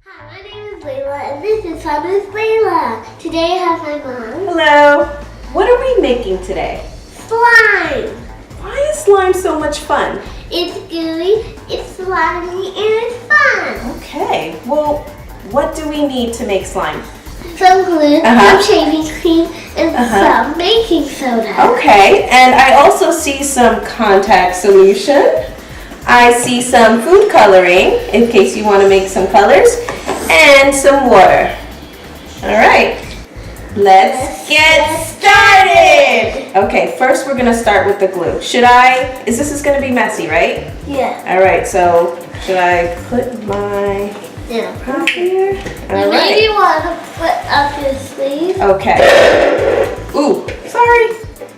Hi, my name is Leyla, and this is Fun with Leyla. Today I have my mom. Hello. What are we making today? Slime. Why is slime so much fun? It's gooey, it's slimy, and it's fun. Okay, well, what do we need to make slime? Some glue, some shaving cream, and some baking soda. Okay, and I also see some contact solution. I see some food coloring, in case you want to make some colors, and some water. All right, let's get started. Okay, first we're going to start with the glue. This is going to be messy, right? Yeah. All right, so should I put my prop here? All right. Maybe you want to put up your sleeve. Okay. Ooh, sorry.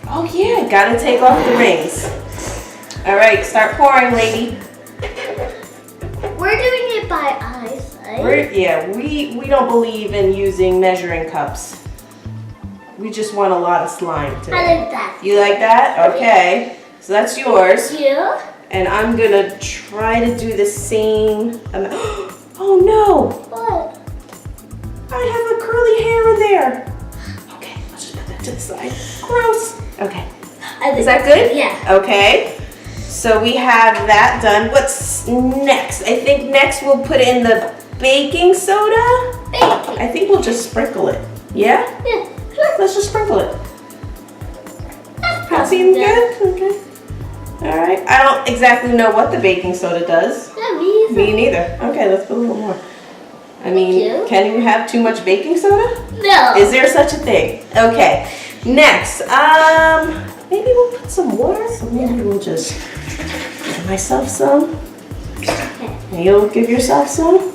Oh yeah, gotta take off the rings. All right, start pouring, lady. We're doing it by eyesight. We don't believe in using measuring cups. We just want a lot of slime today. I like that. You like that? Okay. So that's yours. Yeah. And I'm gonna try to do the same amount. Oh no! What? I have a curly hair in there. Okay, let's just put that to the side. Gross. Okay. Is that good? Yeah. Okay. So we have that done. What's next? I think next we'll put in the baking soda. Baking. I think we'll just sprinkle it. Yeah? Yeah, sure. Let's just sprinkle it. That's That seems good? Okay. All right. I don't exactly know what the baking soda does. Yeah, me Me neither. Okay, let's put a little more. I mean, you. can you have too much baking soda? No. Is there such a thing? Okay. Next, maybe we'll put some water. So maybe we'll just give myself some. Okay. And you'll give yourself some.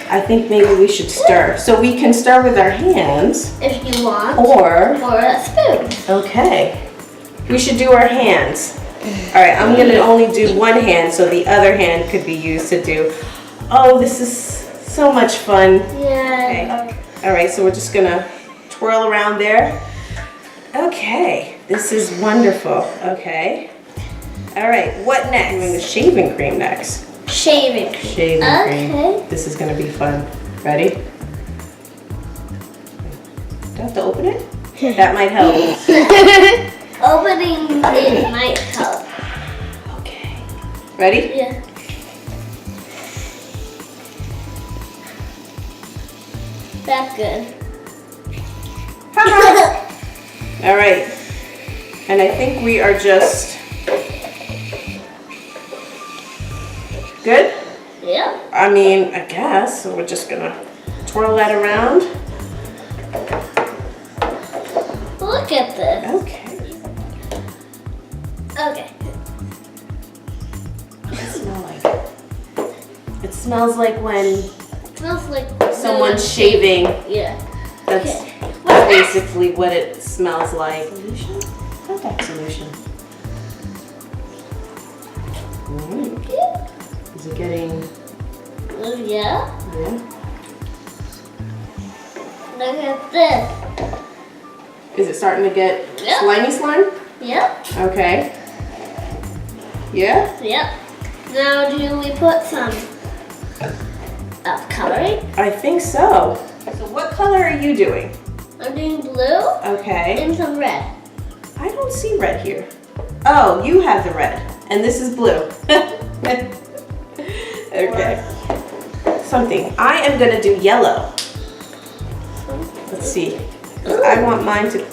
I think maybe we should stir. So we can stir with our hands. If you want. Or a spoon. okay. We should do our hands. All right, I'm gonna only do one hand so the other hand could be used to do. Oh, this is so much fun. Yeah. Okay. All right, so we're just gonna twirl around there. Okay, this is wonderful. Okay. All right, what next? I'm doing the shaving cream next. Shaving cream. Shaving cream. Okay. This is gonna be fun. Ready? Do I have to open it? That might help. Opening it might help. Okay. Ready? Yeah. That's good. All right. And I think we are just good? Yeah. I mean, I guess. So we're just gonna twirl that around. Look at this. Okay. Okay. What does it smell like? It smells like when It smells like someone's shaving. Yeah. That's Okay. What's next? basically what it smells like. Solution? Contact solution. Is it getting? Oh, yeah. Yeah. Look at this. Is it starting to get Yeah. slime? Yep. Okay. Yeah. Yep. Now do we put some coloring? I think so. So what color are you doing? I'm doing blue Okay. and some red. I don't see red here. Oh, you have the red, and this is blue. Okay. Something. I am gonna do yellow. Let's see. I want mine to.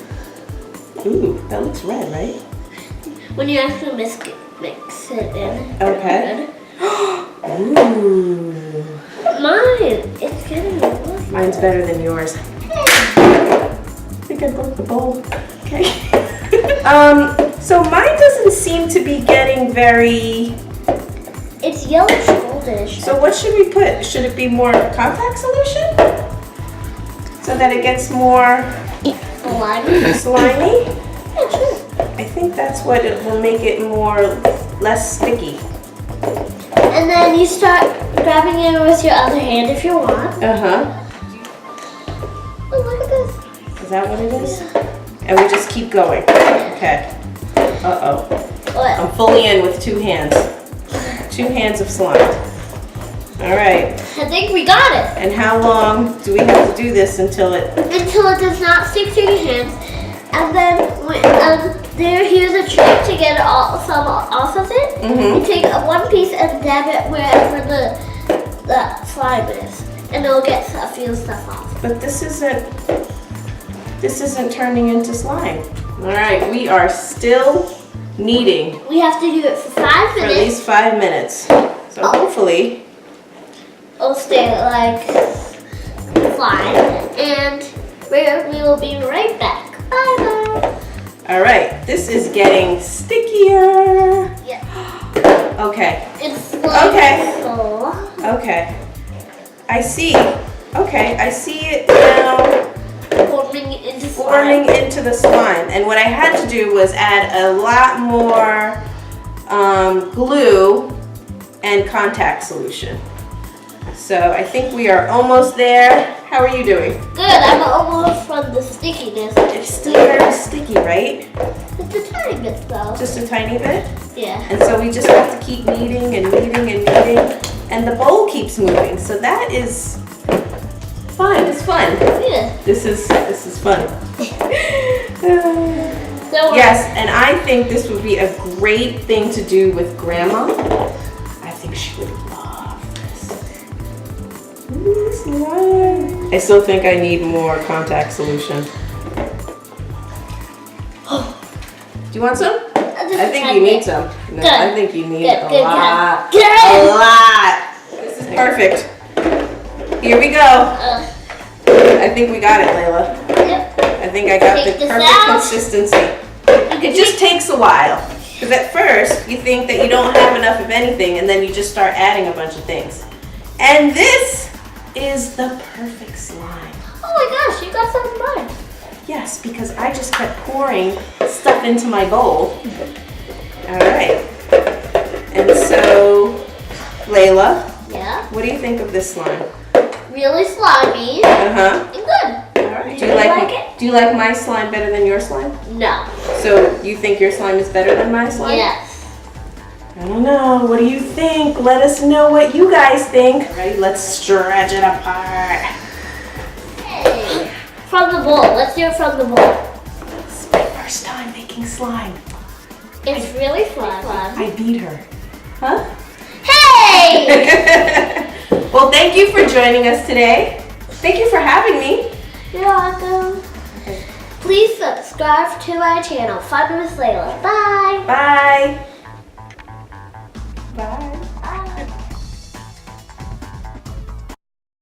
Ooh, that looks red, right? When you actually mix it in. Okay. Ooh. Mine. It's getting good. Mine's better than yours. I think I broke the bowl. Okay. So mine doesn't seem to be getting very. It's yellowish goldish. So what should we put? Should it be more contact solution? So that it gets more Slimy. slimy? Yeah, sure. I think that's what it will make it less sticky. And then you start grabbing it with your other hand if you want. Uh-huh. Oh, look at this. Is that what it is? And we just keep going. Okay. Uh-oh. What? I'm fully in with 2 hands. 2 hands of slime. All right. I think we got it. And how long do we have to do this until it? Until it does not stick to your hands. And then here's a trick to get some off of it. You take one piece and dab it wherever the slime is, and it'll get a few stuff off. But this isn't turning into slime. All right, we are still kneading. We have to do it for 5 minutes. For at least 5 minutes. So hopefully it'll stay like slime, and we will be right back. Bye bye. All right, this is getting stickier. Yeah. Okay. It's like Okay. I see. Okay, I see it now forming into the slime. And what I had to do was add a lot more glue and contact solution. So I think we are almost there. How are you doing? Good, I'm almost from the stickiness. It's still very sticky, right? Just a tiny bit though. Just a tiny bit? Yeah. And so we just have to keep kneading and kneading and kneading. And the bowl keeps moving. So that is fun. It's fun. Yeah. This is fun. So Yes, and I think this would be a great thing to do with Grandma. I think she would love this. Ooh, slime. I still think I need more contact solution. Do you want some? I think you need some. No, I think you need a lot. A lot. This is perfect. Here we go. I think we got it, Layla. Yep. I think I got the perfect consistency. It just takes a while. Because at first, you think that you don't have enough of anything, and then you just start adding a bunch of things. And this is the perfect slime. Oh my gosh, you got some of mine. Yes, because I just kept pouring stuff into my bowl. All right. And so, Layla, Yeah. what do you think of this slime? Really slimy Uh-huh. and good. All right. Do you like my slime better than your slime? No. So you think your slime is better than my slime? Yes. I don't know. What do you think? Let us know what you guys think. All right, let's stretch it apart. Hey. From the bowl. Let's do it from the bowl. This is my first time making slime. It's really fun. I beat her. Huh? Hey! Well, thank you for joining us today. Thank you for having me. You're welcome. Please subscribe to my channel, Fun with Layla. Bye. Bye.